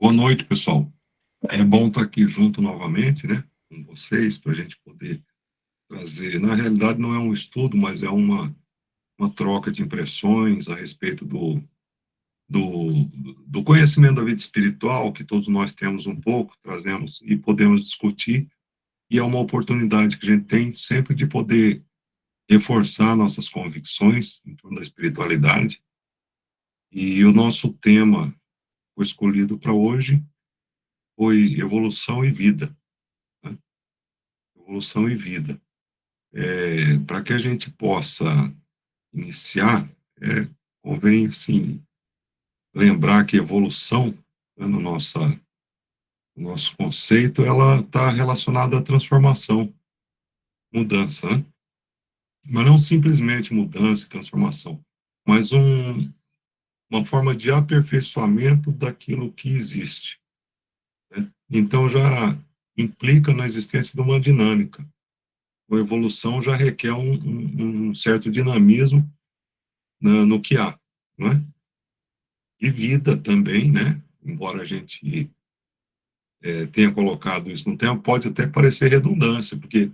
Boa noite, pessoal. É bom estar aqui junto novamente, né, com vocês, para a gente poder trazer. Na realidade, não é um estudo, mas é uma troca de impressões a respeito do, do conhecimento da vida espiritual, que todos nós temos um pouco, trazemos e podemos discutir. E é uma oportunidade que a gente tem sempre de poder reforçar nossas convicções em torno da espiritualidade. E o nosso tema foi escolhido para hoje foi evolução e vida, né? Evolução e vida. Para que a gente possa iniciar, convém, assim, lembrar que evolução, né, no nosso conceito, ela está relacionada à transformação, mudança, né? Mas não simplesmente mudança e transformação, mas uma forma de aperfeiçoamento daquilo que existe, né? Então, já implica na existência de uma dinâmica. A evolução já requer um certo dinamismo no que há, não é? E vida também, né? Embora a gente tenha colocado isso no tema, pode até parecer redundância, porque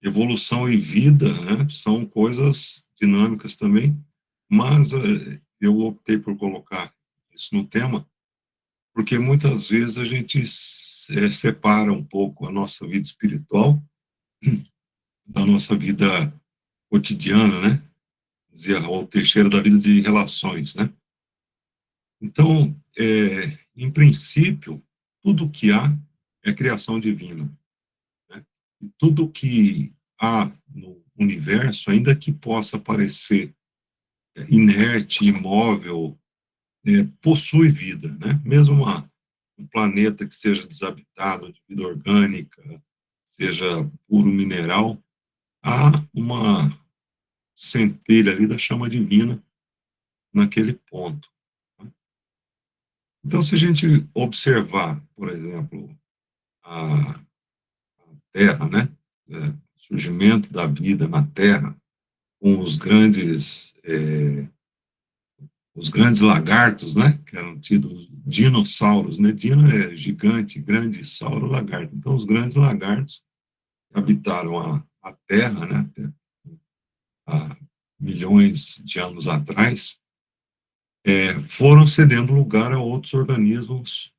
evolução e vida, né, são coisas dinâmicas também, mas eu optei por colocar isso no tema, porque muitas vezes a gente separa um pouco a nossa vida espiritual da nossa vida cotidiana, né? Dizia Raul Teixeira, da vida de relações, né? Então, em princípio, tudo que há é criação divina, né? E tudo que há no universo, ainda que possa parecer inerte, imóvel, possui vida, né? Mesmo um planeta que seja desabitado de vida orgânica, seja puro mineral, há uma centelha ali da chama divina naquele ponto, né? Então, se a gente observar, por exemplo, a Terra, né? Surgimento da vida na Terra, com os grandes lagartos, né? Que eram tidos dinossauros, né? Dino é gigante, grande, sauro, lagarto. Então, os grandes lagartos habitaram a Terra, né? Há milhões de anos atrás, foram cedendo lugar a outros organismos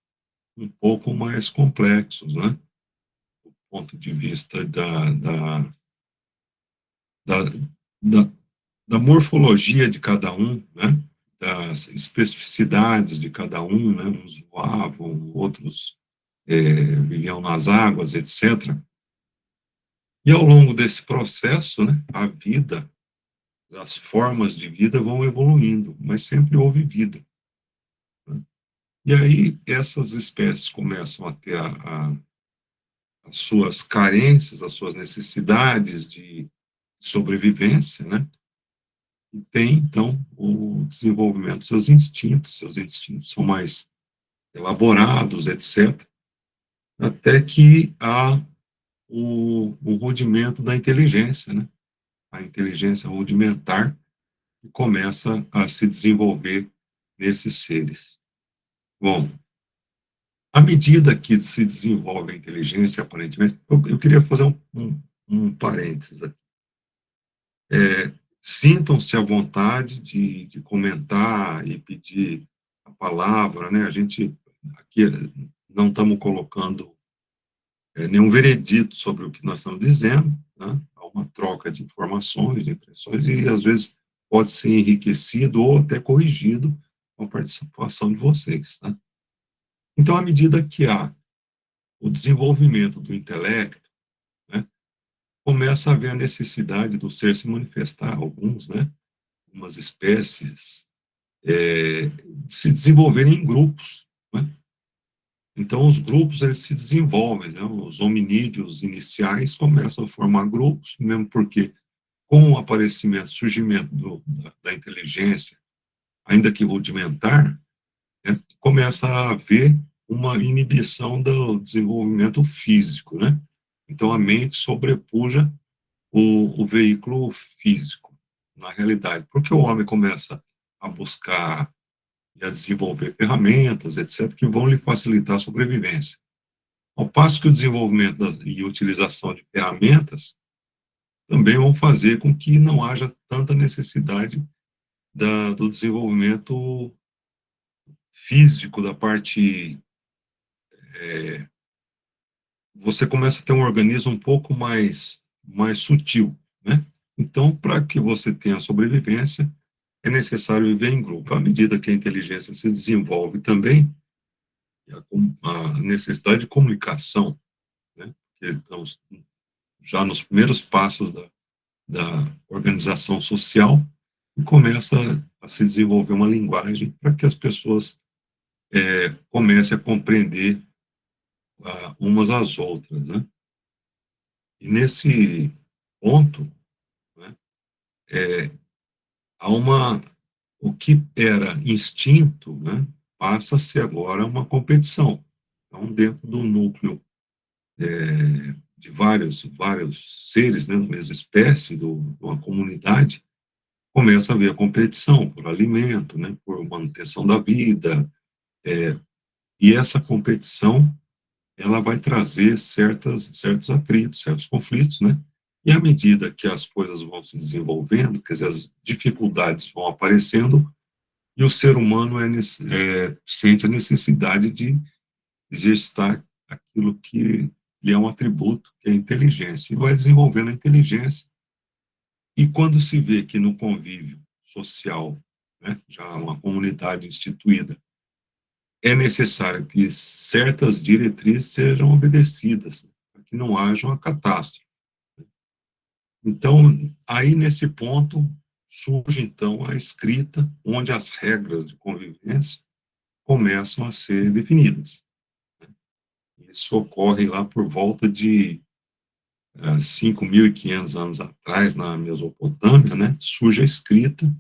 um pouco mais complexos, né? Do ponto de vista da, da, da morfologia de cada um, né? Das especificidades de cada um, né? Uns voavam, outros viviam nas águas, etc. E ao longo desse processo, né? A vida, as formas de vida vão evoluindo, mas sempre houve vida, né? E aí essas espécies começam a ter as suas carências, as suas necessidades de sobrevivência, né? E tem, então, o desenvolvimento dos seus instintos são mais elaborados, etc., até que há o rudimento da inteligência, né? A inteligência rudimentar que começa a se desenvolver nesses seres. Bom, à medida que se desenvolve a inteligência, aparentemente, eu queria fazer um parênteses aqui. Sintam-se à vontade de comentar e pedir a palavra, né? A gente aqui não estamos colocando nenhum veredito sobre o que nós estamos dizendo, né? Há uma troca de informações, de impressões, e às vezes pode ser enriquecido ou até corrigido com a participação de vocês, tá? Então, à medida que há o desenvolvimento do intelecto, né, começa a haver a necessidade do ser se manifestar, alguns, né? Umas espécies se desenvolverem em grupos, né? Então, os grupos eles se desenvolvem, né? Os hominídeos iniciais começam a formar grupos, mesmo porque, com o aparecimento, surgimento da inteligência, ainda que rudimentar, né, começa a haver uma inibição do desenvolvimento físico, né? Então, a mente sobrepuja o veículo físico, na realidade, porque o homem começa a buscar e a desenvolver ferramentas, etc., que vão lhe facilitar a sobrevivência. Ao passo que o desenvolvimento e utilização de ferramentas também vão fazer com que não haja tanta necessidade do desenvolvimento físico, da parte. Você começa a ter um organismo um pouco mais sutil, né? Então, para que você tenha sobrevivência, é necessário viver em grupo. À medida que a inteligência se desenvolve também, a necessidade de comunicação, né? Porque estamos já nos primeiros passos da organização social e começa a se desenvolver uma linguagem para que as pessoas comecem a compreender umas às outras, né? E nesse ponto, né, há o que era instinto, né, passa a ser agora uma competição. Então, dentro do núcleo de vários seres, né, da mesma espécie, de uma comunidade, começa a haver a competição por alimento, né, por manutenção da vida, e essa competição ela vai trazer certos atritos, certos conflitos, né? E à medida que as coisas vão se desenvolvendo, quer dizer, as dificuldades vão aparecendo, e o ser humano sente a necessidade de exercitar aquilo que lhe é um atributo, que é a inteligência, e vai desenvolvendo a inteligência. E quando se vê que no convívio social, né, já uma comunidade instituída, é necessário que certas diretrizes sejam obedecidas, né, para que não haja uma catástrofe. Então, aí nesse ponto, surge então a escrita, onde as regras de convivência começam a ser definidas. Isso ocorre lá por volta de 5.500 anos atrás, na Mesopotâmia, né, surge a escrita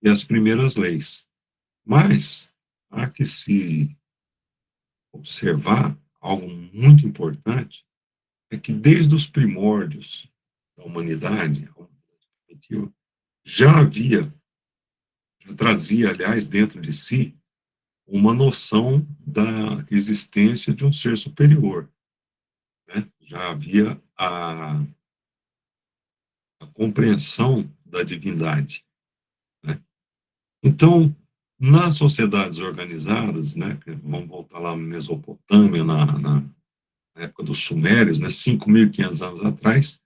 e as primeiras leis. Mas há que se observar algo muito importante, é que desde os primórdios da humanidade, a humanidade primitiva, já havia, já trazia, aliás, dentro de si, uma noção da existência de um ser superior, né? Já havia a compreensão da divindade, né? Então, nas sociedades organizadas, né, vamos voltar lá na Mesopotâmia, na época dos Sumérios, né, 5.500 anos atrás,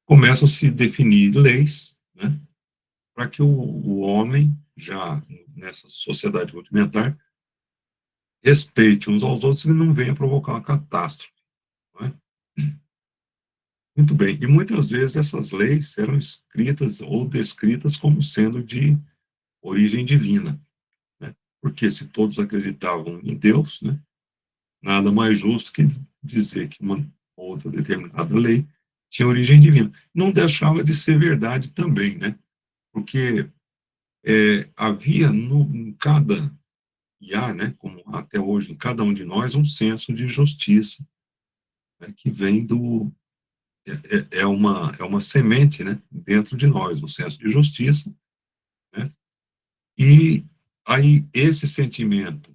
começam a se definir leis, né, para que o homem, já nessa sociedade rudimentar, respeite uns aos outros e não venha provocar uma catástrofe. Não é? Muito bem, e muitas vezes essas leis eram escritas ou descritas como sendo de origem divina, né? Porque se todos acreditavam em Deus, né, nada mais justo que dizer que uma outra determinada lei tinha origem divina. Não deixava de ser verdade também, né? Porque havia em cada, e há, né, como há até hoje, em cada um de nós, um senso de justiça, né, que vem é uma semente, né, dentro de nós, um senso de justiça, né? E aí esse sentimento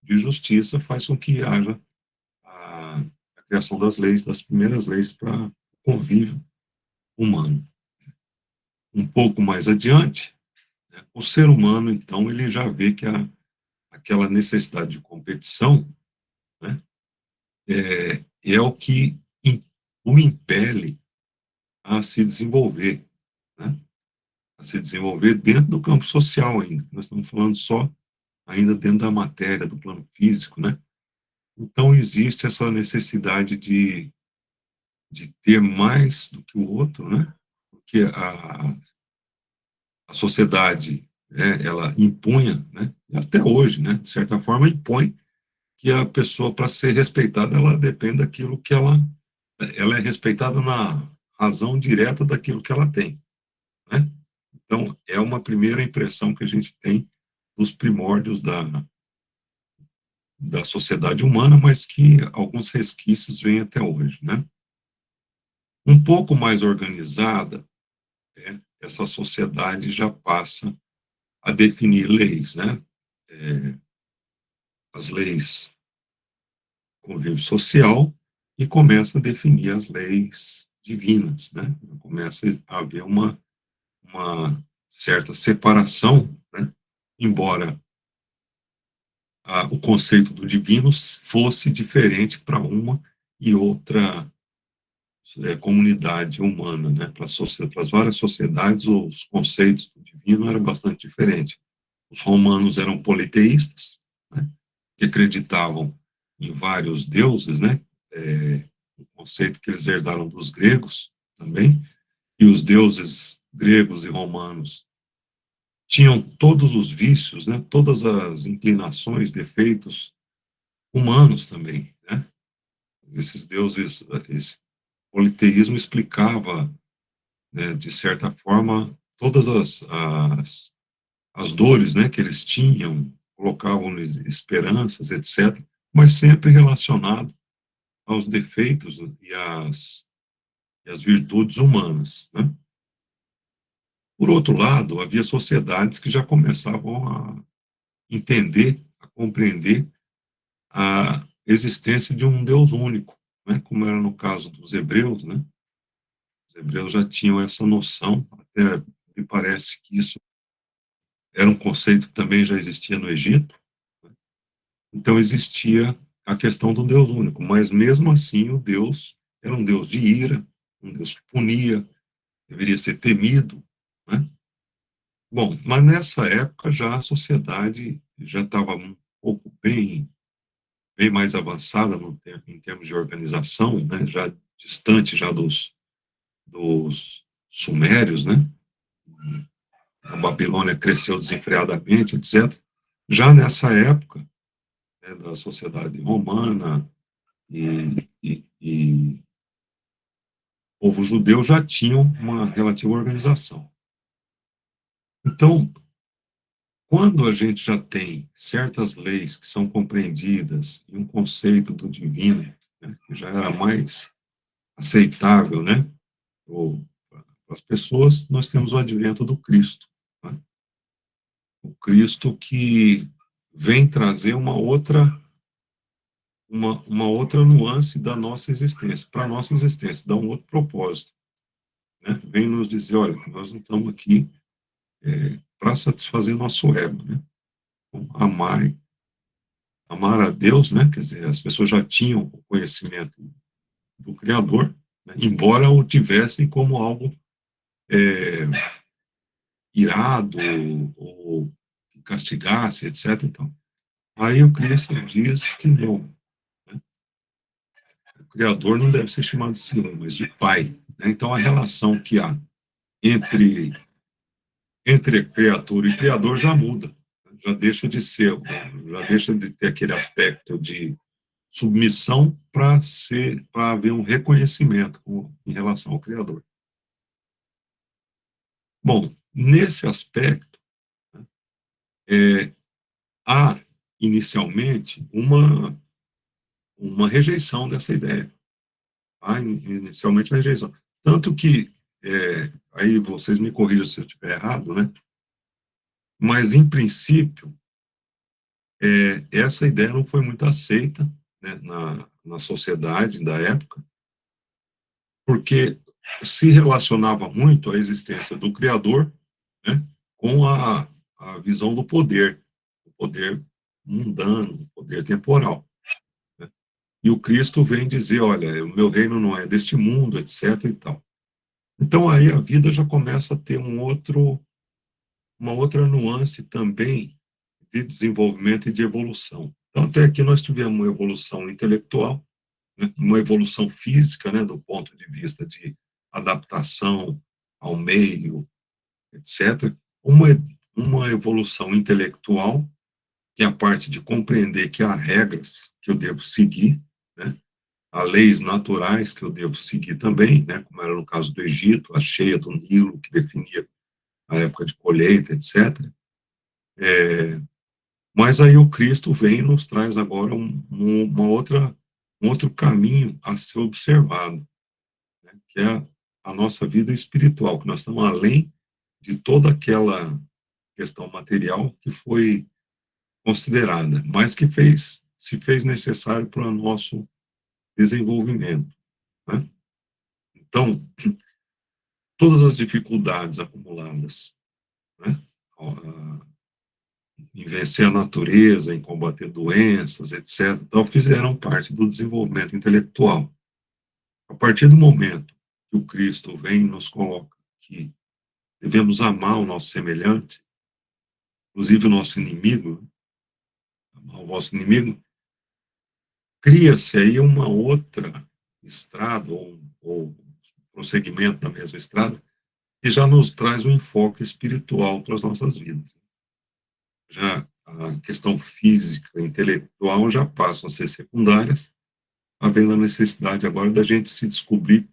de justiça faz com que haja a, a criação das leis, das primeiras leis para o convívio humano. Um pouco mais adiante, né, o ser humano, então, ele já vê que aquela necessidade de competição, né, é o que o impele a se desenvolver, né, a se desenvolver dentro do campo social ainda. Nós estamos falando só ainda dentro da matéria, do plano físico, né? Então, existe essa necessidade de ter mais do que o outro, né? Porque a sociedade, né, ela impunha, né? E até hoje, né? De certa forma, impõe que a pessoa, para ser respeitada, ela depende daquilo que ela é respeitada na razão direta daquilo que ela tem, né? Então, é uma primeira impressão que a gente tem dos primórdios da sociedade humana, mas que alguns resquícios vêm até hoje, né? Um pouco mais organizada, essa sociedade já passa a definir leis, né? as leis convívio social e começa a definir as leis divinas, né? Começa a haver uma certa separação, né? Embora o conceito do divino fosse diferente para uma e outra comunidade humana, né? Para as várias sociedades, os conceitos do divino eram bastante diferentes. Os romanos eram politeístas, né? Que acreditavam em vários deuses, né? Um conceito que eles herdaram dos gregos também, e os deuses gregos e romanos tinham todos os vícios, né? Todas as inclinações, defeitos humanos também, né? Esses deuses, esse politeísmo explicava, né, de certa forma, todas as dores, né, que eles tinham, colocavam-lhes esperanças, etc., mas sempre relacionado aos defeitos e as virtudes humanas, né? Por outro lado, havia sociedades que já começavam a entender, a compreender a existência de um Deus único, né? Como era no caso dos hebreus, né? Os hebreus já tinham essa noção, até me parece que isso era um conceito que também já existia no Egito, né? Então existia a questão do Deus único, mas mesmo assim o Deus era um Deus de ira, um Deus que punia, deveria ser temido, né? Bom, mas nessa época já a sociedade já estava um pouco bem mais avançada em termos de organização, né? Já distante já dos sumérios, né? A Babilônia cresceu desenfreadamente, etc. Já nessa época, né, da sociedade romana e o povo judeu já tinham uma relativa organização. Então, quando a gente já tem certas leis que são compreendidas e um conceito do divino, né, que já era mais aceitável, né, para as pessoas, nós temos o advento do Cristo, né? O Cristo que vem trazer uma outra nuance da nossa existência, para a nossa existência, dá um outro propósito, né? Vem nos dizer, olha, nós não estamos aqui para satisfazer nosso ego, né? Amar, amar a Deus, né? Quer dizer, as pessoas já tinham o conhecimento do Criador, né? Embora o tivessem como algo é, irado ou que castigasse, etc. Então, aí o Cristo diz que não, né? O Criador não deve ser chamado de Senhor, mas de Pai, né? Então, a relação que há entre criatura e criador já muda, já deixa de ser, já deixa de ter aquele aspecto de submissão para haver um reconhecimento em relação ao criador. Bom, nesse aspecto, né, há inicialmente uma rejeição dessa ideia. Há inicialmente uma rejeição. Tanto que, aí vocês me corrijam se eu estiver errado, né? Mas, em princípio, essa ideia não foi muito aceita, né, na sociedade da época, porque se relacionava muito a existência do Criador, né, com a visão do poder, o poder mundano, o poder temporal, né? E o Cristo vem dizer, olha, o meu reino não é deste mundo, etc. e tal. Então aí a vida já começa a ter uma outra nuance também de desenvolvimento e de evolução. Então até aqui nós tivemos uma evolução intelectual, né, uma evolução física, né, do ponto de vista de adaptação ao meio, etc. Uma, uma evolução intelectual, que é a parte de compreender que há regras que eu devo seguir, né? Há leis naturais que eu devo seguir também, né? Como era no caso do Egito, a cheia do Nilo, que definia a época de colheita, etc. Mas aí o Cristo vem e nos traz agora um outro caminho a ser observado, né? Que é a nossa vida espiritual, que nós estamos além de toda aquela questão material que foi considerada, mas que se fez necessário para o nosso desenvolvimento, né? Então, todas as dificuldades acumuladas, né, em vencer a natureza, em combater doenças, etc., então fizeram parte do desenvolvimento intelectual. A partir do momento que o Cristo vem e nos coloca que devemos amar o nosso semelhante, inclusive o nosso inimigo, amar o vosso inimigo, cria-se aí uma outra estrada, ou prosseguimento da mesma estrada, que já nos traz um enfoque espiritual para as nossas vidas. Já a questão física, intelectual, já passam a ser secundárias, havendo a necessidade agora da gente se descobrir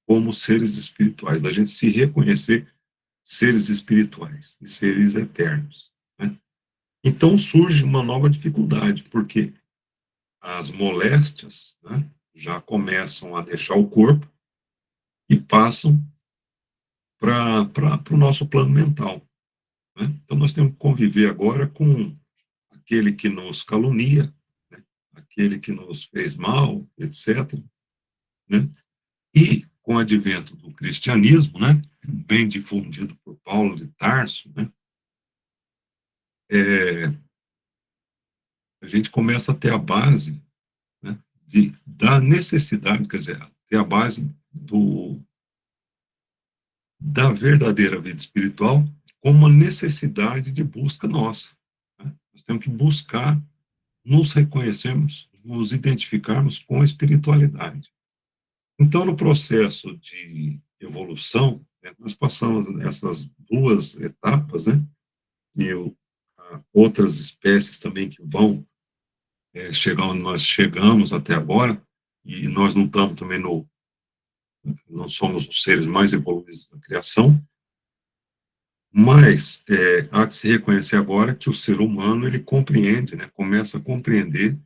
como seres espirituais, da gente se reconhecer seres espirituais e seres eternos, né? Então surge uma nova dificuldade, porque as moléstias, né, já começam a deixar o corpo e passam para o nosso plano mental, né? Então nós temos que conviver agora com aquele que nos calunia, né, aquele que nos fez mal, etc., né? E com o advento do cristianismo, né, bem difundido por Paulo de Tarso, né, é, a gente começa a ter a base, né, da necessidade, quer dizer, ter a base da verdadeira vida espiritual como uma necessidade de busca nossa, né? Nós temos que buscar nos reconhecermos, nos identificarmos com a espiritualidade. Então, no processo de evolução, né, nós passamos essas duas etapas, né? E outras espécies também que vão chegar onde nós chegamos até agora, e nós não estamos também não somos os seres mais evoluídos da criação, mas há que se reconhecer agora que o ser humano, ele compreende, né, começa a compreender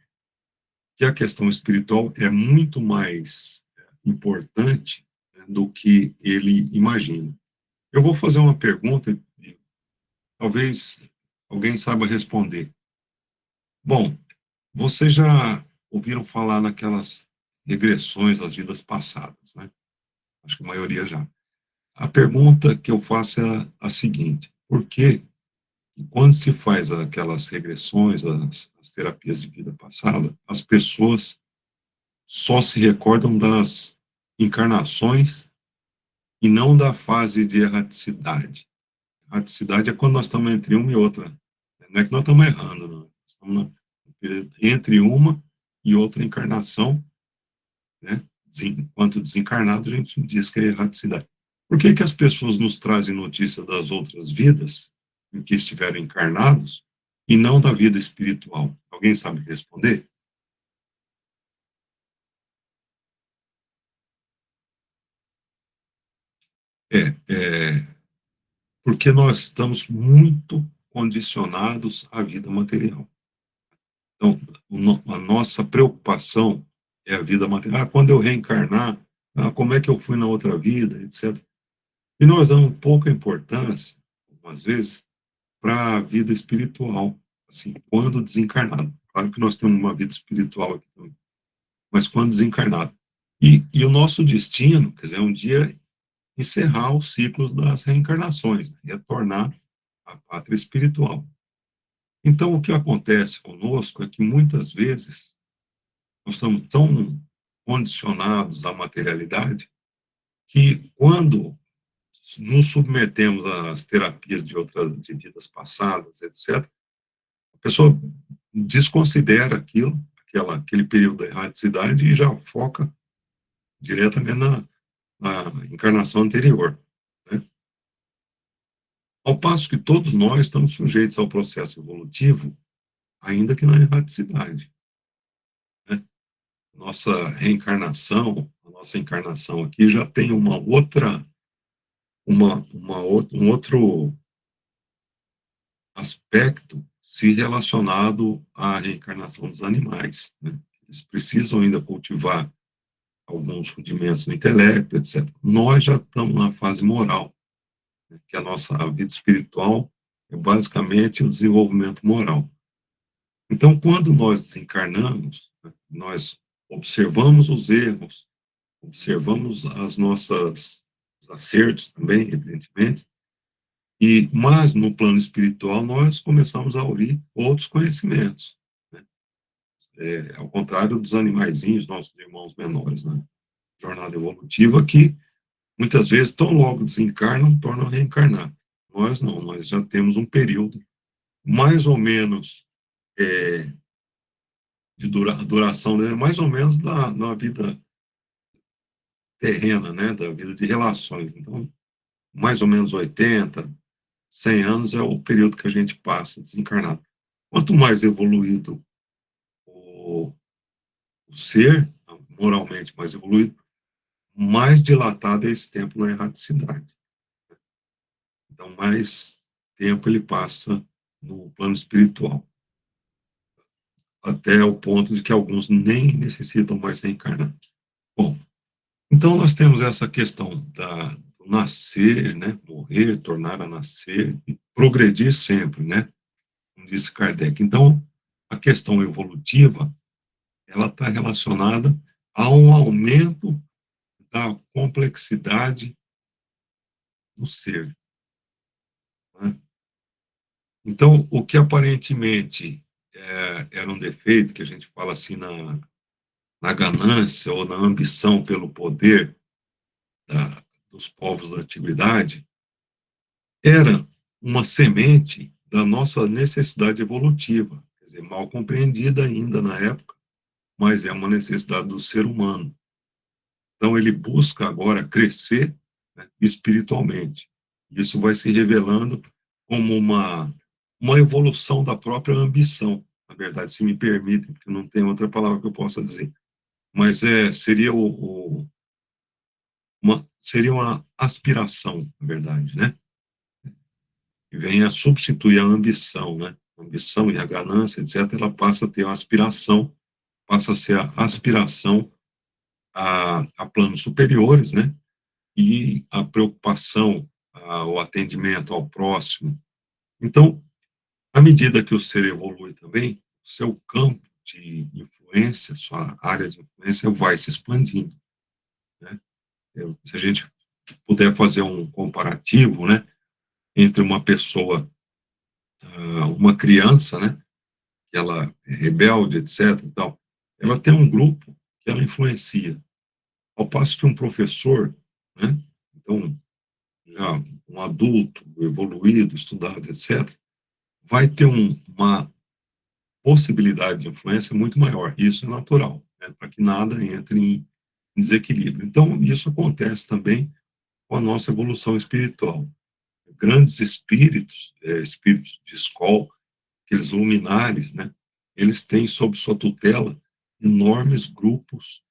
que a questão espiritual é muito mais importante, né, do que ele imagina. Eu vou fazer uma pergunta e talvez alguém saiba responder. Bom, vocês já ouviram falar naquelas regressões às vidas passadas, né? Acho que a maioria já. A pergunta que eu faço é a seguinte: por que, quando se faz aquelas regressões, as terapias de vida passada, as pessoas só se recordam das encarnações e não da fase de erraticidade? Erraticidade é quando nós estamos entre uma e outra. Não é que nós estamos errando, não. Nós estamos entre uma e outra encarnação, né? Enquanto desencarnado, a gente diz que é erraticidade. Por que que as pessoas nos trazem notícia das outras vidas em que estiveram encarnados e não da vida espiritual? Alguém sabe responder? É porque nós estamos muito condicionados à vida material. Então, a nossa preocupação é a vida material. Ah, quando eu reencarnar, como é que eu fui na outra vida, etc. E nós damos pouca importância, algumas vezes, para a vida espiritual, assim, quando desencarnado. Claro que nós temos uma vida espiritual aqui também, mas quando desencarnado. E o nosso destino, quer dizer, é um dia encerrar os ciclos das reencarnações, né? Retornar à pátria espiritual. Então, o que acontece conosco é que muitas vezes nós estamos tão condicionados à materialidade que quando nos submetemos às terapias de vidas passadas, etc., a pessoa desconsidera aquele período da erraticidade e já foca diretamente na encarnação anterior, né? Ao passo que todos nós estamos sujeitos ao processo evolutivo, ainda que na erraticidade, né? A nossa encarnação aqui já tem um outro aspecto se relacionado à reencarnação dos animais, né? Eles precisam ainda cultivar alguns rudimentos no intelecto, etc. Nós já estamos na fase moral, né, que a nossa vida espiritual é basicamente o desenvolvimento moral. Então, quando nós desencarnamos, né, nós observamos os erros, observamos as nossas os acertos também, evidentemente, mas no plano espiritual nós começamos a aurir outros conhecimentos, né? Ao contrário dos animaizinhos, nossos irmãos menores, né? Jornada evolutiva que muitas vezes tão logo desencarnam, tornam a reencarnar. Nós não, nós já temos um período mais ou menos é, de duração, né? Mais ou menos da vida terrena, né? Da vida de relações. Então, mais ou menos 80, 100 anos é o período que a gente passa desencarnado. Quanto mais evoluído o, o ser, moralmente mais evoluído, mais dilatado é esse tempo na erraticidade. Então, mais tempo ele passa no plano espiritual, até o ponto de que alguns nem necessitam mais reencarnar. Bom, então nós temos essa questão do nascer, né, morrer, tornar a nascer e progredir sempre, né, como disse Kardec. Então, a questão evolutiva, ela está relacionada a um aumento da complexidade do ser, né? Então, o que aparentemente era um defeito, que a gente fala assim na ganância ou na ambição pelo poder dos povos da antiguidade, era uma semente da nossa necessidade evolutiva, quer dizer, mal compreendida ainda na época, mas é uma necessidade do ser humano. Então, ele busca agora crescer, né, espiritualmente. Isso vai se revelando como uma evolução da própria ambição, na verdade, se me permitem, porque não tem outra palavra que eu possa dizer. Mas seria seria uma aspiração, na verdade, né? Que vem a substituir a ambição, né? A ambição e a ganância, etc., ela passa a ter uma aspiração, passa a ser a aspiração a planos superiores, né? E a preocupação, o atendimento ao próximo. Então, à medida que o ser evolui também, o seu campo de influência, sua área de influência vai se expandindo, né? Se a gente puder fazer um comparativo, né, entre uma pessoa, uma criança, né, que ela é rebelde, etc, e tal, ela tem um grupo que ela influencia, ao passo que um professor, né, então, já um adulto, evoluído, estudado, etc., vai ter uma possibilidade de influência muito maior. Isso é natural, né, para que nada entre em desequilíbrio. Então, isso acontece também com a nossa evolução espiritual. Grandes espíritos, espíritos de escola, aqueles luminares, né, eles têm sob sua tutela enormes grupos,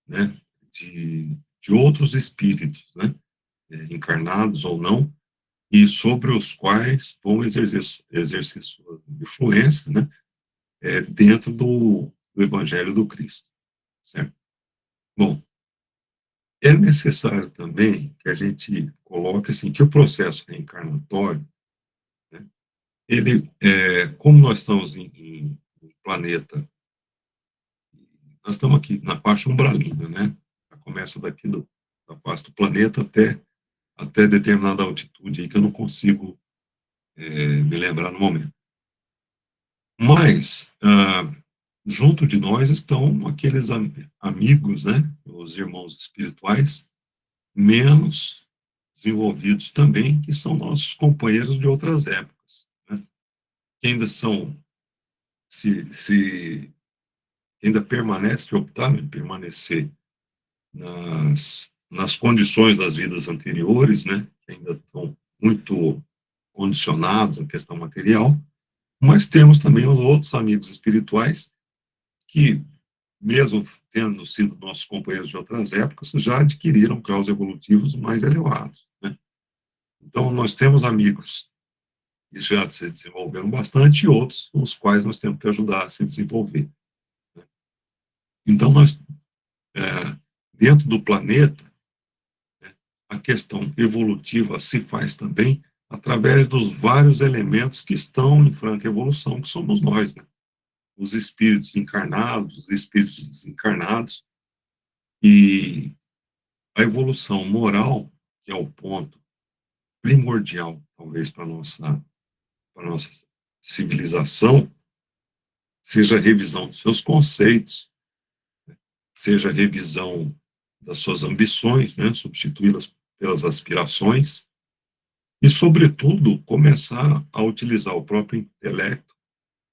né, de outros espíritos, né, encarnados ou não, e sobre os quais vão exercer sua influência, né, dentro do Evangelho do Cristo, certo? Bom, é necessário também que a gente coloque assim que o processo reencarnatório, né, ele, como nós estamos em um planeta, nós estamos aqui na faixa umbralina, né? Começa daqui da face do planeta até determinada altitude aí que eu não consigo me lembrar no momento. Mas junto de nós estão aqueles amigos, né? Os irmãos espirituais menos desenvolvidos também, que são nossos companheiros de outras épocas, né? Que ainda são, se ainda permanece, que optaram em permanecer nas condições das vidas anteriores, né? Que ainda estão muito condicionados à questão material, mas temos também os outros amigos espirituais que, mesmo tendo sido nossos companheiros de outras épocas, já adquiriram graus evolutivos mais elevados, né? Então, nós temos amigos que já se desenvolveram bastante e outros os quais nós temos que ajudar a se desenvolver, né? Então, dentro do planeta, né, a questão evolutiva se faz também através dos vários elementos que estão em franca evolução, que somos nós, né? os espíritos encarnados, os espíritos desencarnados, e a evolução moral, que é o ponto primordial, talvez, para nossa civilização, seja a revisão dos seus conceitos, seja a revisão das suas ambições, né, substituí-las pelas aspirações, e, sobretudo, começar a utilizar o próprio intelecto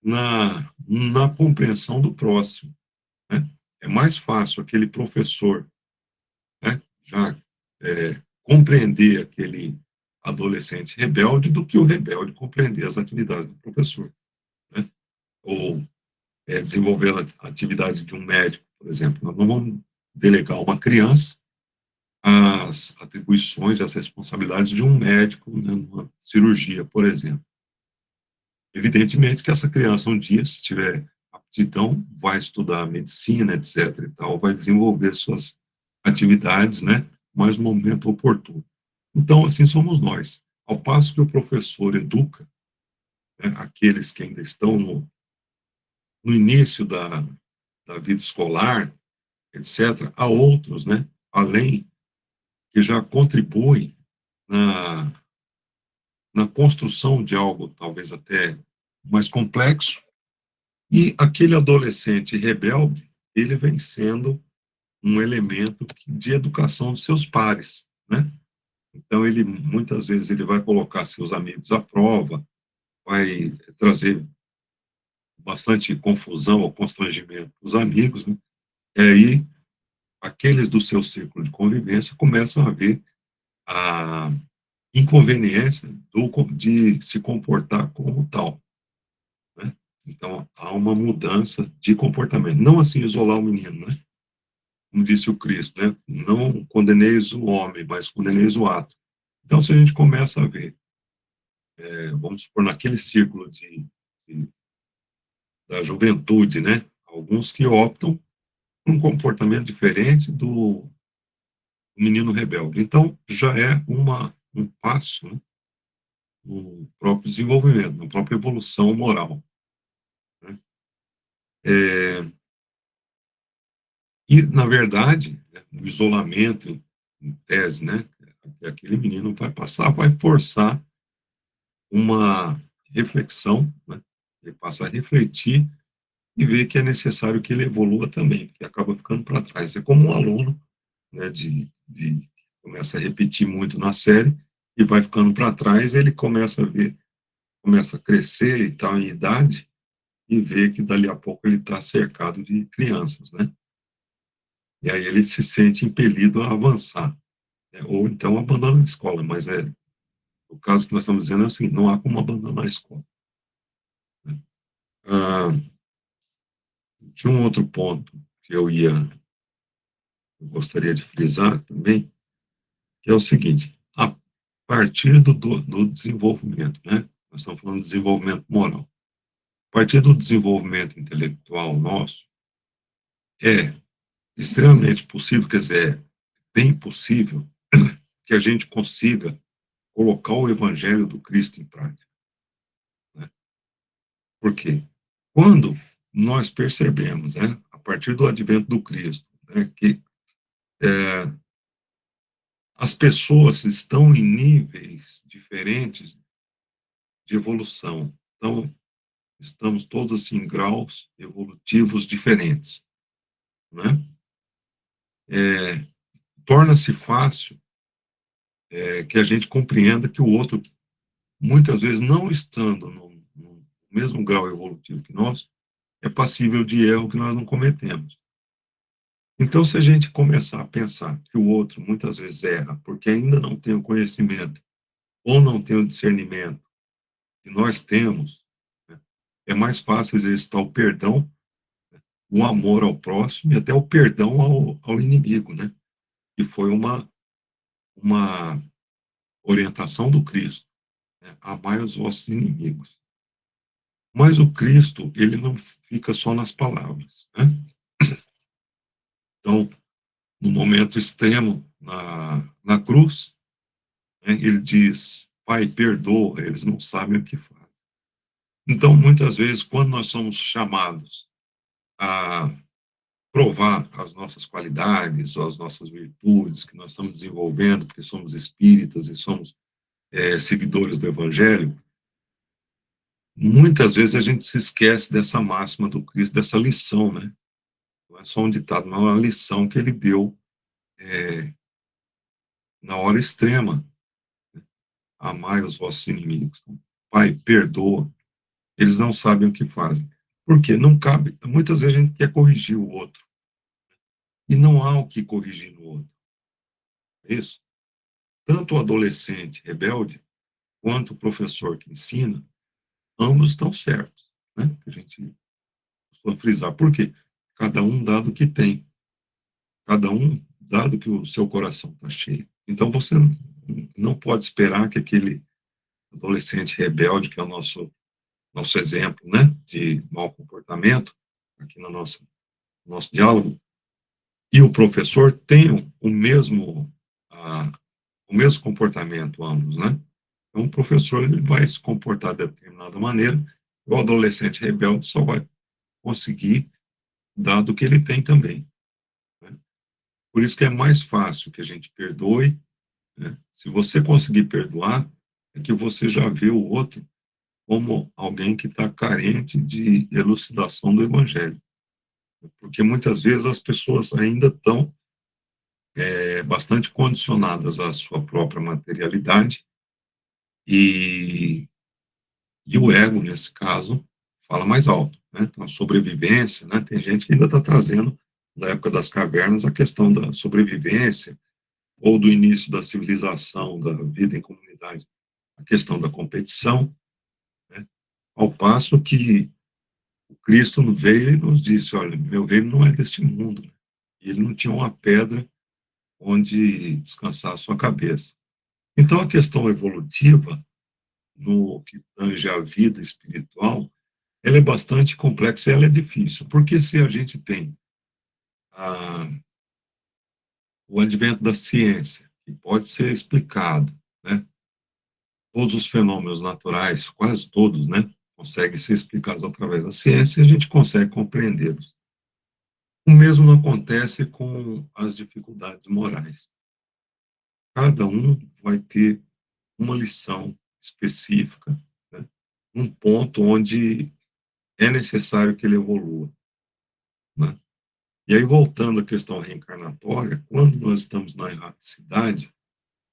na compreensão do próximo, né? É mais fácil aquele professor, né, já compreender aquele adolescente rebelde do que o rebelde compreender as atividades do professor, né? Ou desenvolver a atividade de um médico, por exemplo. Nós não vamos delegar a uma criança as atribuições, as responsabilidades de um médico, né, numa cirurgia, por exemplo. Evidentemente que essa criança, um dia, se tiver aptidão, vai estudar medicina, etc. e tal, vai desenvolver suas atividades, né, mais no momento oportuno. Então, assim somos nós. Ao passo que o professor educa, né, aqueles que ainda estão no início da vida escolar, etc., há outros, né, além, que já contribuem na, na construção de algo talvez até mais complexo, e aquele adolescente rebelde, ele vem sendo um elemento de educação dos seus pares, né? Então, ele, muitas vezes, ele vai colocar seus amigos à prova, vai trazer bastante confusão ou constrangimento para os amigos, né? E aí, aqueles do seu círculo de convivência começam a ver a inconveniência de se comportar como tal, né? Então, há uma mudança de comportamento. Não assim isolar o menino, né? Como disse o Cristo, né? Não condeneis o homem, mas condeneis o ato. Então, se a gente começa a ver, vamos supor, naquele círculo da juventude, né? Alguns que optam por um comportamento diferente do menino rebelde. Então, já é um passo, né, no próprio desenvolvimento, na própria evolução moral, né? É, e, na verdade, né, o isolamento, em tese, né, aquele menino vai passar, vai forçar uma reflexão, né, ele passa a refletir e ver que é necessário que ele evolua também, porque acaba ficando para trás. É como um aluno, né, de começa a repetir muito na série e vai ficando para trás, ele começa a ver, começa a crescer e tal em idade e vê que dali a pouco ele está cercado de crianças, né? E aí ele se sente impelido a avançar, né? Ou então abandona a escola, mas o caso que nós estamos dizendo é o seguinte, não há como abandonar a escola, né? Ah, tinha um outro ponto que eu gostaria de frisar também, que é o seguinte, a partir do desenvolvimento, né? Nós estamos falando de desenvolvimento moral. A partir do desenvolvimento intelectual nosso, é extremamente possível, quer dizer, é bem possível que a gente consiga colocar o evangelho do Cristo em prática, né? Por quê? Quando nós percebemos, né, a partir do advento do Cristo, né, que é, as pessoas estão em níveis diferentes de evolução. Então, estamos todos assim, em graus evolutivos diferentes, né? É, torna-se fácil que a gente compreenda que o outro, muitas vezes, não estando no mesmo grau evolutivo que nós, é passível de erro que nós não cometemos. Então, se a gente começar a pensar que o outro muitas vezes erra porque ainda não tem o conhecimento ou não tem o discernimento que nós temos, né, é mais fácil exercitar o perdão, o amor ao próximo e até o perdão ao inimigo, né? Que foi uma orientação do Cristo, né? Amai os vossos inimigos. Mas o Cristo, ele não fica só nas palavras, né? Então, no momento extremo na cruz, né, ele diz, Pai, perdoa, eles não sabem o que fazem. Então, muitas vezes, quando nós somos chamados a provar as nossas qualidades ou as nossas virtudes que nós estamos desenvolvendo, porque somos espíritas e somos seguidores do Evangelho, muitas vezes a gente se esquece dessa máxima do Cristo, dessa lição, né? Não é só um ditado, mas é uma lição que ele deu na hora extrema: amai os vossos inimigos. Então, Pai, perdoa, eles não sabem o que fazem. Por quê? Não cabe, muitas vezes a gente quer corrigir o outro, e não há o que corrigir no outro, é isso? Tanto o adolescente rebelde, quanto o professor que ensina, ambos estão certos, né? A gente costuma frisar. Por quê? Cada um dado o que tem, cada um dado que o seu coração está cheio. Então, você não pode esperar que aquele adolescente rebelde, que é o nosso exemplo, né, de mau comportamento, aqui no nosso diálogo, e o professor tenham o mesmo comportamento, ambos, né? Então, o professor ele vai se comportar de determinada maneira, o adolescente rebelde só vai conseguir dar do que ele tem também, né? Por isso que é mais fácil que a gente perdoe, né? Se você conseguir perdoar, é que você já vê o outro como alguém que está carente de elucidação do evangelho, porque muitas vezes as pessoas ainda estão bastante condicionadas à sua própria materialidade e, e o ego, nesse caso, fala mais alto, né? Então, a sobrevivência, né? Tem gente que ainda está trazendo, da época das cavernas, a questão da sobrevivência, ou do início da civilização, da vida em comunidade, a questão da competição, né? Ao passo que o Cristo veio e nos disse: olha, meu reino não é deste mundo. E ele não tinha uma pedra onde descansar a sua cabeça. Então, a questão evolutiva, no que tange a vida espiritual, ela é bastante complexa e ela é difícil, porque se a gente tem a, o advento da ciência, que pode ser explicado, né, todos os fenômenos naturais, quase todos, né, conseguem ser explicados através da ciência e a gente consegue compreendê-los. O mesmo não acontece com as dificuldades morais. Cada um vai ter uma lição específica, né, um ponto onde é necessário que ele evolua, né? E aí, voltando à questão reencarnatória, quando nós estamos na erraticidade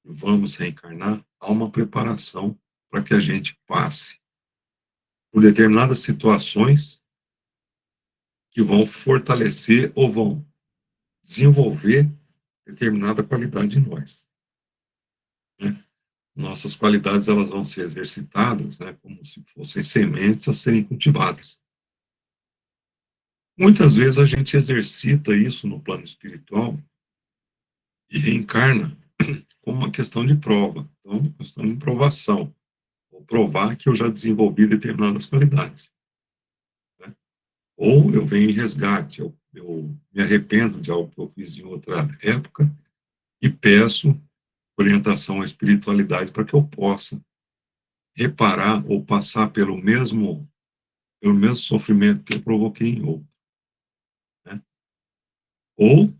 e vamos reencarnar, há uma preparação para que a gente passe por determinadas situações que vão fortalecer ou vão desenvolver determinada qualidade em nós, né? Nossas qualidades elas vão ser exercitadas, né, como se fossem sementes a serem cultivadas. Muitas vezes a gente exercita isso no plano espiritual e reencarna como uma questão de prova, então, uma questão de provação, ou provar que eu já desenvolvi determinadas qualidades, né? Ou eu venho em resgate, eu me arrependo de algo que eu fiz em outra época e peço orientação à espiritualidade para que eu possa reparar ou passar pelo mesmo sofrimento que eu provoquei em outro, né? Ou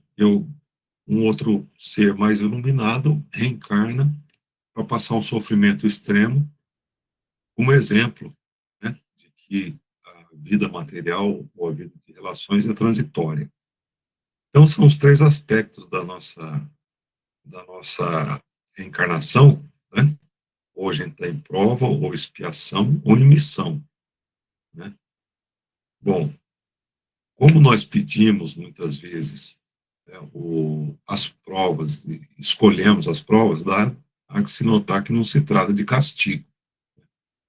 um outro ser mais iluminado reencarna para passar um sofrimento extremo como exemplo, né, de que a vida material ou a vida de relações é transitória. Então, são os três aspectos da nossa reencarnação, né? Ou a gente está em prova, ou expiação, ou em missão, né? Bom, como nós pedimos muitas vezes, né, as provas, escolhemos as provas, há que se notar que não se trata de castigo.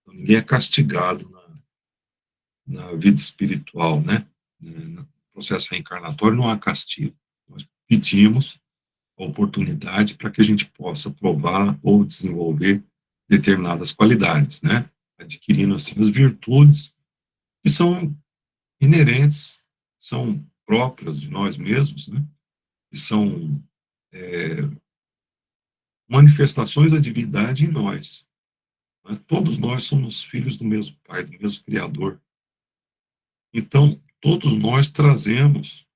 Então, ninguém é castigado na vida espiritual, né? No processo reencarnatório não há castigo. Nós pedimos a oportunidade para que a gente possa provar ou desenvolver determinadas qualidades, né? Adquirindo assim as virtudes que são inerentes, são próprias de nós mesmos, né? Que são manifestações da divindade em nós. né? Todos nós somos filhos do mesmo Pai, do mesmo Criador. Então, todos nós trazemos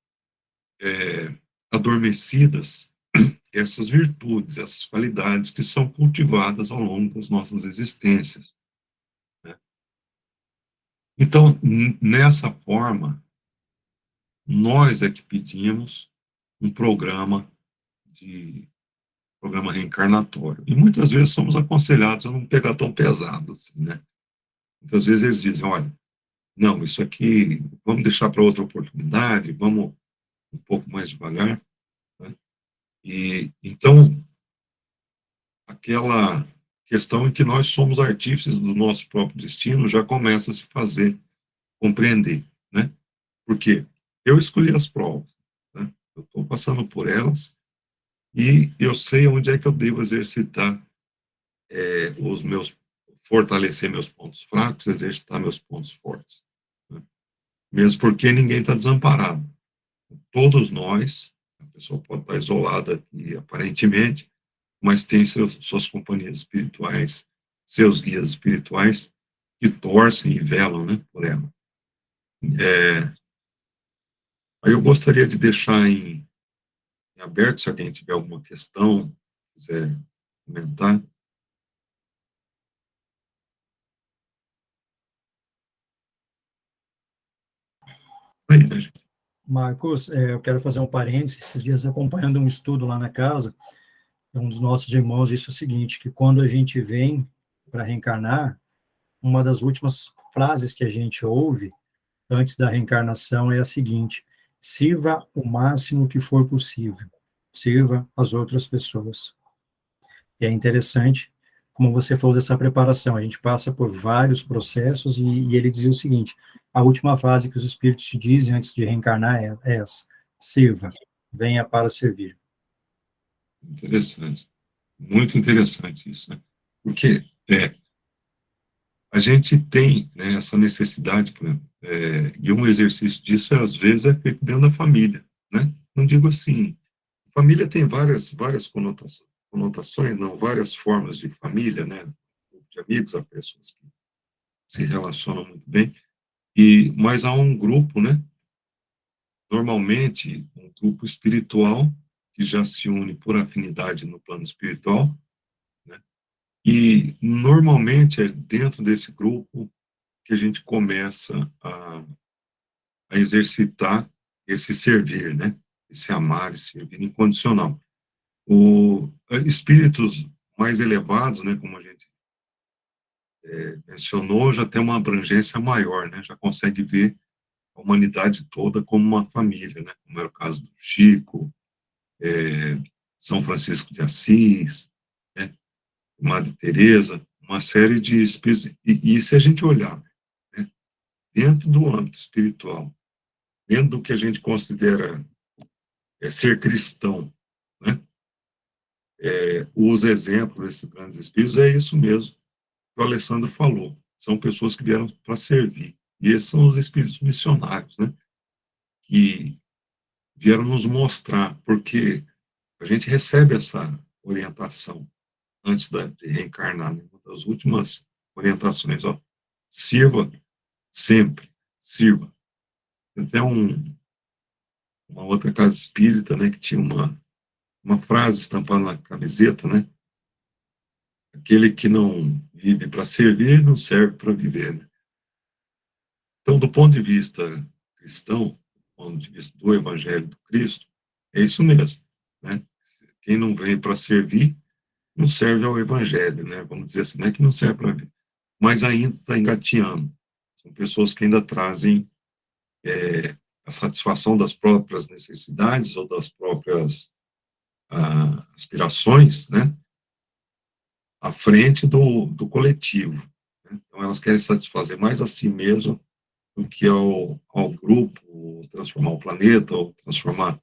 adormecidas essas virtudes, essas qualidades que são cultivadas ao longo das nossas existências, né? Então, nessa forma, nós é que pedimos um programa reencarnatório. E muitas vezes somos aconselhados a não pegar tão pesado assim, né? Muitas vezes eles dizem, olha, não, isso aqui, vamos deixar para outra oportunidade, vamos um pouco mais devagar, né? E então, aquela questão em que nós somos artífices do nosso próprio destino já começa a se fazer compreender, né? Porque eu escolhi as provas, né? Eu estou passando por elas e eu sei onde é que eu devo exercitar os meus, fortalecer meus pontos fracos, exercitar meus pontos fortes, né? Mesmo porque ninguém está desamparado. Todos nós, a pessoa pode estar isolada aqui, aparentemente, mas tem suas companhias espirituais, seus guias espirituais, que torcem e velam, né, por ela. Aí eu gostaria de deixar em aberto, se alguém tiver alguma questão, quiser comentar. Aí, né, gente? Marcos, eu quero fazer um parênteses. Esses dias, acompanhando um estudo lá na casa, um dos nossos irmãos disse o seguinte, que quando a gente vem para reencarnar, uma das últimas frases que a gente ouve antes da reencarnação é a seguinte: sirva o máximo que for possível, sirva as outras pessoas. E é interessante, como você falou dessa preparação, a gente passa por vários processos e ele dizia o seguinte: a última frase que os espíritos te dizem antes de reencarnar é essa: sirva, venha para servir. Interessante. Muito interessante isso, né? Porque a gente tem, né, essa necessidade, por exemplo, e um exercício disso, às vezes, é feito dentro da família, né? Não digo assim, família tem várias conotações, não, várias formas de família, né? De amigos, há pessoas que se relacionam muito bem, mas há um grupo, né? Normalmente, um grupo espiritual que já se une por afinidade no plano espiritual, né? E normalmente é dentro desse grupo que a gente começa a exercitar esse servir, né? Esse amar, esse servir incondicional. O espíritos mais elevados, né, como a gente mencionou, já tem uma abrangência maior, né? Já consegue ver a humanidade toda como uma família, né? Como era o caso do Chico, São Francisco de Assis, né? Madre Teresa, uma série de espíritos. E se a gente olhar, né, dentro do âmbito espiritual, dentro do que a gente considera ser cristão, né? Os exemplos desses grandes espíritos é isso mesmo que o Alessandro falou. São pessoas que vieram para servir. E esses são os espíritos missionários, né? Que vieram nos mostrar, porque a gente recebe essa orientação antes de reencarnar, né? Uma das últimas orientações, ó, sirva sempre, sirva. Tem até uma outra casa espírita, né, que tinha uma frase estampada na camiseta, né? Aquele que não vive para servir, não serve para viver, né? Então, do ponto de vista cristão, do ponto de vista do Evangelho do Cristo, é isso mesmo, né? Quem não vem para servir, não serve ao Evangelho, né? Vamos dizer assim, não é que não serve para viver, mas ainda está engatinhando. São pessoas que ainda trazem a satisfação das próprias necessidades ou das próprias aspirações, né? À frente do coletivo, né? Então, elas querem satisfazer mais a si mesmo do que ao grupo, ou transformar o planeta, ou transformar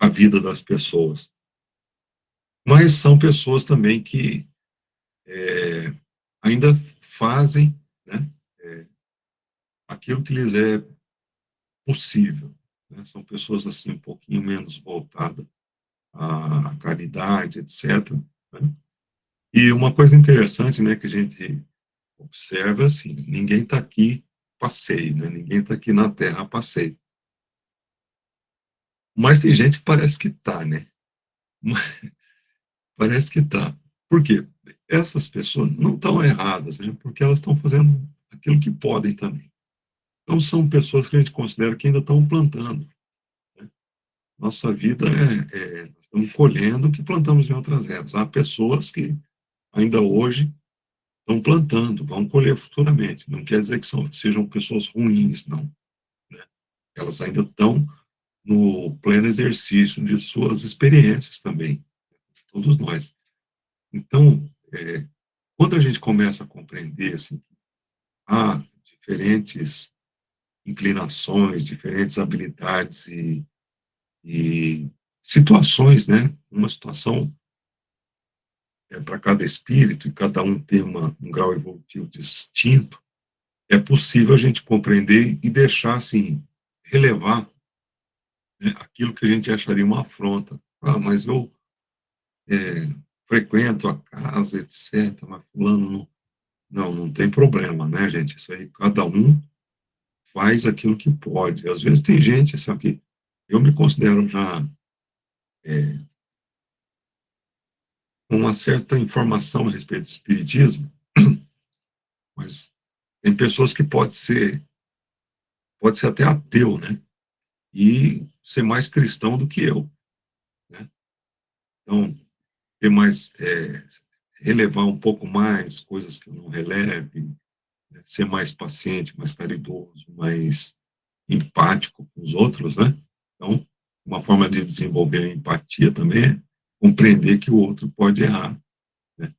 a vida das pessoas. Mas são pessoas também que ainda fazem, né, aquilo que lhes é possível, né? São pessoas assim um pouquinho menos voltadas à caridade, etc., né? E uma coisa interessante, né, que a gente observa, assim, ninguém está aqui passeio, né? Ninguém está aqui na Terra a passeio. Mas tem gente que parece que está, né? Parece que está. Por quê? Essas pessoas não estão erradas, né? Porque elas estão fazendo aquilo que podem também. Então, são pessoas que a gente considera que ainda estão plantando, né? Nossa vida nós estamos colhendo o que plantamos em outras eras. Há pessoas que ainda hoje estão plantando, vão colher futuramente. Não quer dizer que sejam pessoas ruins, não, né? Elas ainda estão no pleno exercício de suas experiências também, todos nós. Então, quando a gente começa a compreender assim, há diferentes inclinações, diferentes habilidades e situações, né? Uma situação para cada espírito e cada um tem um grau evolutivo distinto, é possível a gente compreender e deixar assim relevar, né, aquilo que a gente acharia uma afronta. Ah, mas eu é, frequento a casa, etc. Mas fulano não tem problema, né, gente? Isso aí cada um faz aquilo que pode. Às vezes tem gente, sabe, que eu me considero já é, com uma certa informação a respeito do espiritismo, mas tem pessoas que pode ser até ateu, né? E ser mais cristão do que eu, né? Então, ter mais, relevar um pouco mais coisas que eu não releve, né? Ser mais paciente, mais caridoso, mais empático com os outros, né? Então, uma forma de desenvolver a empatia também é compreender que o outro pode errar, né?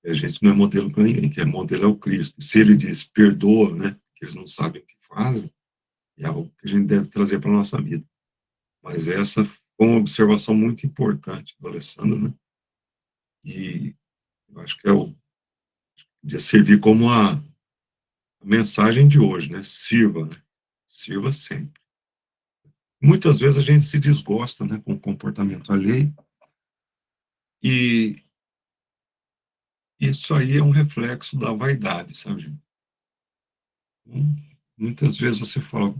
E a gente não é modelo para ninguém, que é modelo é o Cristo. Se ele diz perdoa, né? Que eles não sabem o que fazem, é algo que a gente deve trazer para a nossa vida. Mas essa foi uma observação muito importante do Alessandro, né? E eu acho que podia servir como a mensagem de hoje, né? Sirva, né? Sirva sempre. Muitas vezes a gente se desgosta, né, com o comportamento alheio, e isso aí é um reflexo da vaidade, sabe, gente? Então, muitas vezes você fala,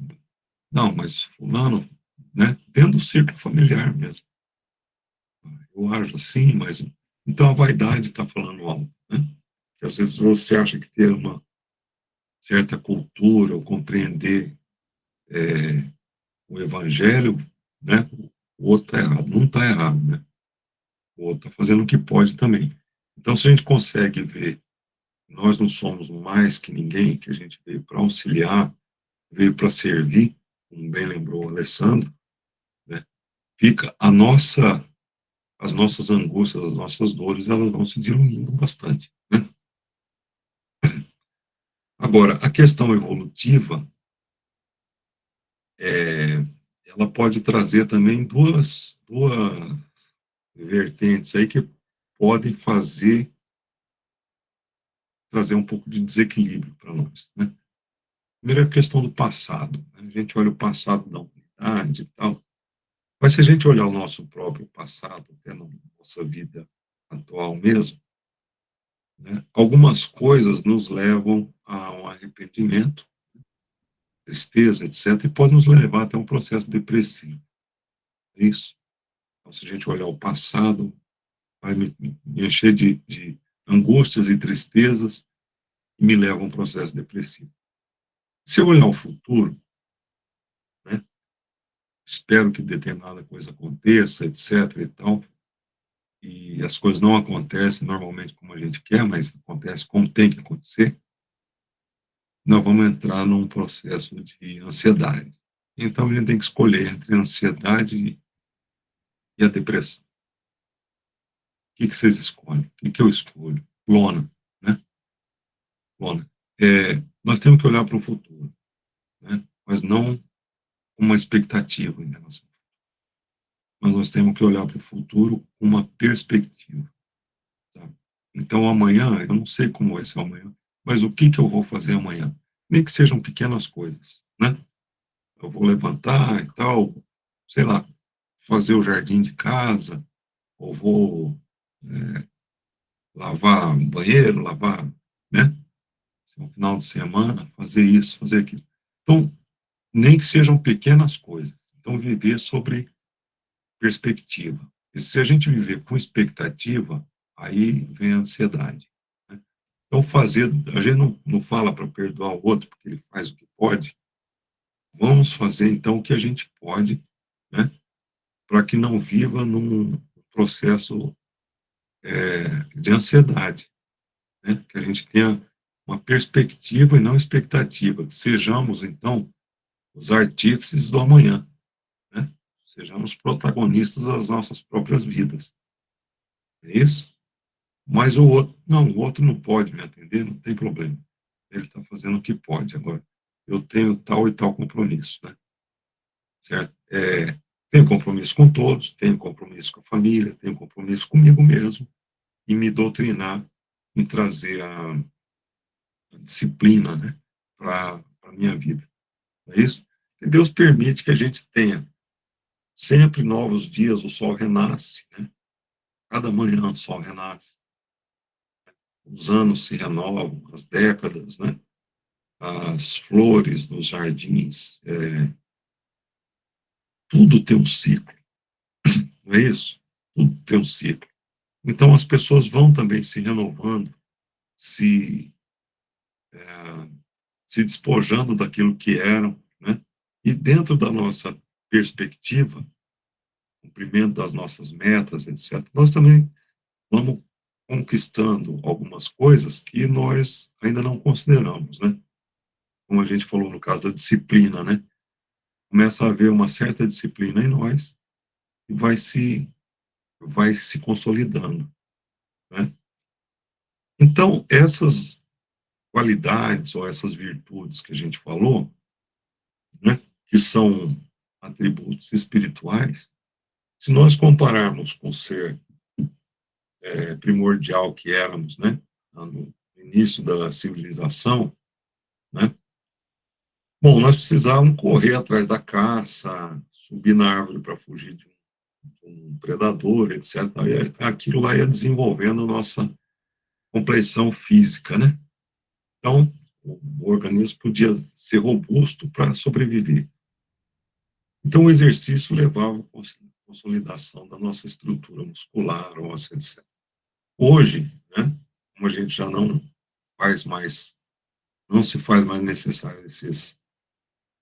não, mas fulano, né, dentro do círculo familiar mesmo, eu acho assim, mas então a vaidade está falando algo, né? Que às vezes você acha que ter uma certa cultura ou compreender o evangelho, né, o outro está errado. Não está errado, né? O outro está fazendo o que pode também. Então, se a gente consegue ver, nós não somos mais que ninguém, que a gente veio para auxiliar, veio para servir, como bem lembrou o Alessandro, né? Fica as nossas angústias, as nossas dores, elas vão se diluindo bastante, né? Agora, a questão evolutiva, é, ela pode trazer também duas vertentes aí que podem trazer um pouco de desequilíbrio para nós, né? Primeiro, a questão do passado, né? A gente olha o passado da humanidade e tal, mas se a gente olhar o nosso próprio passado, até na nossa vida atual mesmo, né, algumas coisas nos levam a um arrependimento, tristeza, etc., e pode nos levar até um processo depressivo. É isso. Então, se a gente olhar o passado, vai me encher de angústias e tristezas e me leva a um processo depressivo. Se eu olhar o futuro, né, espero que determinada coisa aconteça, etc. e tal, e as coisas não acontecem normalmente como a gente quer, mas acontece como tem que acontecer, nós vamos entrar num processo de ansiedade. Então a gente tem que escolher entre a ansiedade e a depressão. O que vocês escolhem? O que eu escolho? Lona, né? Lona. Nós temos que olhar para o futuro, né? Mas não com uma expectativa em relação. Mas nós temos que olhar para o futuro com uma perspectiva. Sabe? Então, amanhã, eu não sei como vai ser amanhã, mas o que eu vou fazer amanhã? Nem que sejam pequenas coisas, né? Eu vou levantar e tal, sei lá, fazer o jardim de casa, ou vou lavar banheiro, lavar, né? No final de semana, fazer isso, fazer aquilo. Então, nem que sejam pequenas coisas. Então, viver sobre perspectiva. E se a gente viver com expectativa, aí vem a ansiedade, né? Então, a gente não fala para perdoar o outro porque ele faz o que pode, vamos fazer então o que a gente pode, né? Para que não viva num processo de ansiedade, né? Que a gente tenha uma perspectiva e não expectativa, que sejamos então os artífices do amanhã, né? Sejamos protagonistas das nossas próprias vidas. É isso? Mas o outro não pode me atender, não tem problema. Ele está fazendo o que pode. Agora, eu tenho tal e tal compromisso, né? Certo? Tenho compromisso com todos, tenho compromisso com a família, tenho compromisso comigo mesmo, e me doutrinar em trazer a disciplina, né, para a minha vida. É isso? E Deus permite que a gente tenha sempre novos dias, o sol renasce, né? Cada manhã o sol renasce, os anos se renovam, as décadas, né? As flores nos jardins, tudo tem um ciclo, não é isso? Tudo tem um ciclo. Então as pessoas vão também se renovando, se, se despojando daquilo que eram, né? E dentro da nossa perspectiva, cumprimento das nossas metas, etc., nós também vamos conquistando algumas coisas que nós ainda não consideramos, né? Como a gente falou no caso da disciplina, né? Começa a haver uma certa disciplina em nós e vai se consolidando, né? Então, essas qualidades ou essas virtudes que a gente falou, né, que são atributos espirituais, se nós compararmos com o ser primordial que éramos, né, no início da civilização, né, bom, nós precisávamos correr atrás da caça, subir na árvore para fugir de um predador, etc. E aquilo lá ia desenvolvendo a nossa compleição física, né? Então, o organismo podia ser robusto para sobreviver. Então, o exercício levava à consolidação da nossa estrutura muscular, óssea, etc. Hoje, né, como a gente já faz mais, não se faz mais necessário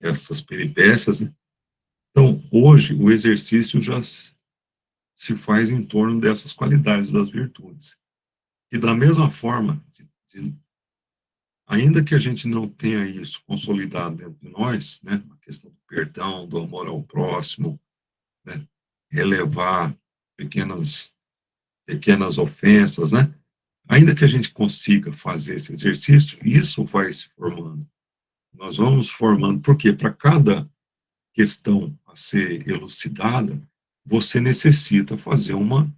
essas peripécias, né? Então, hoje, o exercício já se faz em torno dessas qualidades das virtudes. E da mesma forma, ainda que a gente não tenha isso consolidado dentro de nós, né, a questão do perdão, do amor ao próximo, né, relevar pequenas, pequenas ofensas, né, ainda que a gente consiga fazer esse exercício, isso vai se formando. Nós vamos formando, porque para cada questão a ser elucidada, você necessita fazer uma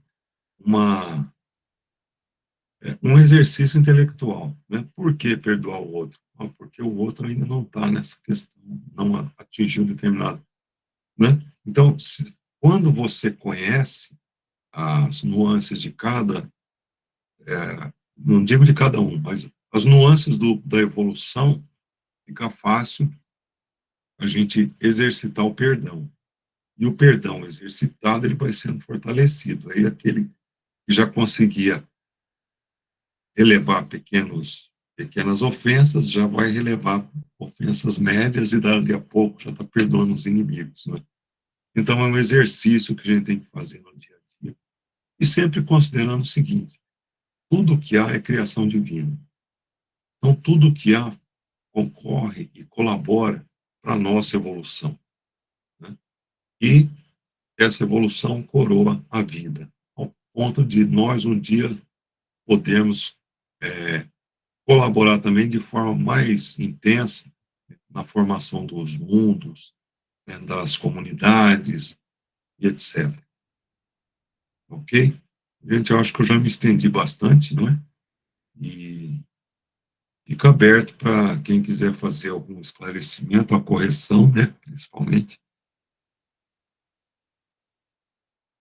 um exercício intelectual, né? Por que perdoar o outro? Porque o outro ainda não está nessa questão, não atingiu determinado, né? Então, quando você conhece as nuances de não digo de cada um, mas as nuances da evolução, fica fácil a gente exercitar o perdão. E o perdão exercitado, ele vai sendo fortalecido. Aí aquele que já conseguia relevar pequenas ofensas, já vai relevar ofensas médias e dali a pouco já está perdoando os inimigos, né? Então é um exercício que a gente tem que fazer no dia a dia. E sempre considerando o seguinte, tudo que há é criação divina. Então tudo que há concorre e colabora para a nossa evolução, né? E essa evolução coroa a vida, ao ponto de nós um dia podermos colaborar também de forma mais intensa na formação dos mundos, né, das comunidades e etc. Ok? Gente, eu acho que eu já me estendi bastante, não é? E fica aberto para quem quiser fazer algum esclarecimento, a correção, né, principalmente.